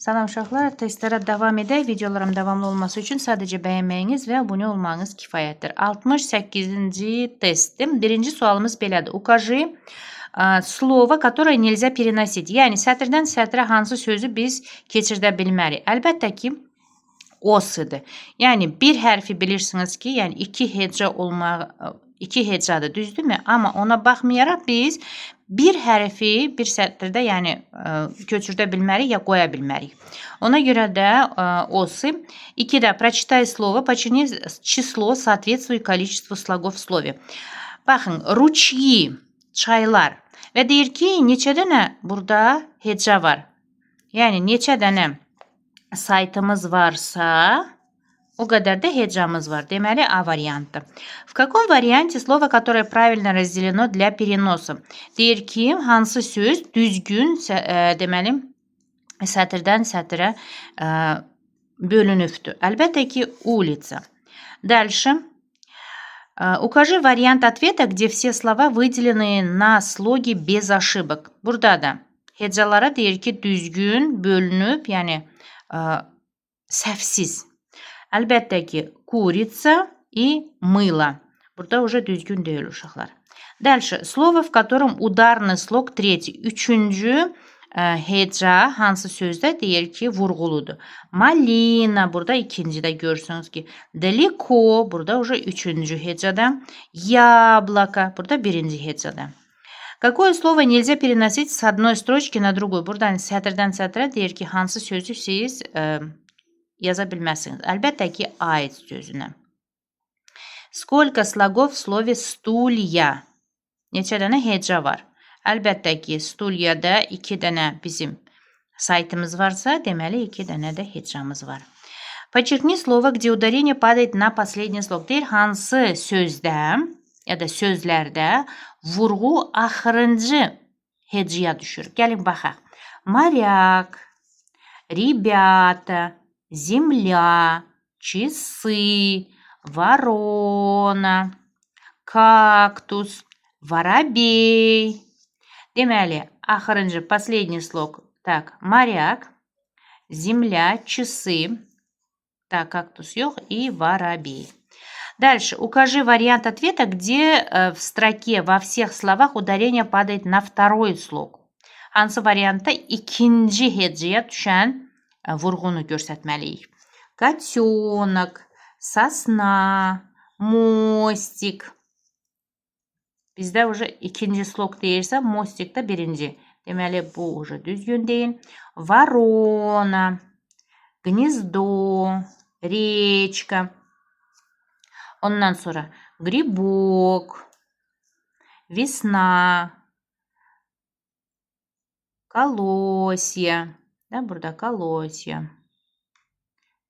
Salam uşaqlar, testlərə davam edək. Videolarım davamlı olması üçün sadəcə bəyənməyiniz və abunə olmağınız kifayətdir. 68-ci testim. Birinci sualımız belədir. Укажи слово, которое нельзя переносить. Yəni, sətirdən sətrə hansı sözü biz keçirdə bilmərik? Əlbəttə ki, osıdır. Yəni, bir hərfi bilirsiniz ki, yəni iki hecadır, düzdürmü? Amma ona baxmayaraq biz bir hərfi bir sətirdə, yəni köçürdə bilmərik ya qoya bilmərik. Ona görə də осы. 2-də прочитай слово, почини число соответствует количеству слогов в слове. Baxın, rучьи, çaylar və deyir ki, neçə dənə burada heca var. Yəni, neçə dənə saytımız varsa, o qədər də hecamız var. Deməli, A variantı. В каком варианте слово, которое правильно разделено для переноса? Deyir ki, hansı söz düzgün, deməli, sətirdən sətirə bölünübdür. Əlbəttə ki, улица. Дальше. Укажи вариант ответа, где все слова выделены на слоги без ошибок. Burada da hecalara deyir ki, düzgün bölünüb, yəni səhvsiz. Əlbəttə ki, курица и мыло. Burada уже düzgün deyil uşaqlar. Дальше. Слово, в котором ударный слог третий. Üçüncü heca hansı sözdə deyir ki, vurğuludur. Malina, burada ikincidə görürsünüz ki. Далеко, burada уже üçüncü hecada. Яблоко, burada birinci hecada. Какое слово нельзя переносить с одной строчки на другую? Buradan sətirdən sətrə deyir ki, hansı sözü siz yaza bilməzsiniz. Əlbəttə ki, ait sözünə. Сколько слогов в слове стулья? Neçə dənə heca var? Əlbəttə ki, stulyada 2 dənə bizim saytımız varsa, deməli 2 dənə də hecamız var. Подчеркни слово, где ударение падает на последний слог. Deyir, hansı sözdə ya da sözlərdə vurğu axırıncı hecaya düşür. Gəlin baxaq. Моряк, ребята, земля, часы, ворона, кактус, воробей. Deməli, axırıncı, последний слог. Так, моряк, земля, часы. Так, кактус yox и воробей. Дальше. Укажи вариант ответа, где в строке во всех словах ударение падает на второй слог. Hansı variantda ikinci hecaya düşən vurğunu göstərməliyik. Котенок, сосна, мостик. Bizdə уже ikinci slog deyirsə, mostik də birinci. Deməli, bu уже düzgün deyil. Ворона, гнездо, речка. Ondan sonra грибок, весна, колосья. Да, burada колосья.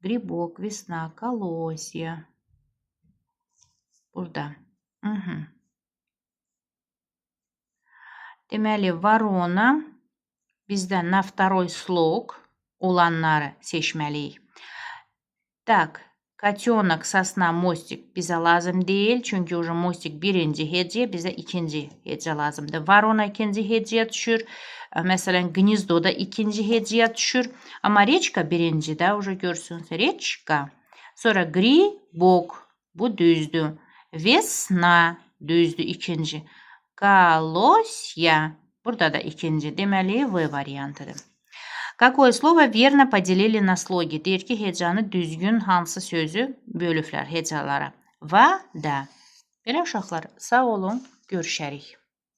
Грибок, весна, колосья. Burada. Deməli, ворона bizdə на второй слог olanları seçməliyik. Так, котенок, sosna, mostik bizə lazım deyil. Çünki уже mostik birinci hecaya, bizə ikinci heca lazımdır. Ворона ikinci hecaya düşür. Məsələn, gniezdo da ikinci hecaya düşür. Amma rечка birincidə, уже görürsünüz. Rечка. Sonra грибок. Bu düzdür. Весна. Düzdür, ikinci. Колосья. Burada da ikinci. Deməli, V variantıdır. Какое слово верно поделили на слоги? Deyir ki, hecanı düzgün hansı sözü bölüblər hecalara? Вода. Belə uşaqlar, sağ olun, görüşərik.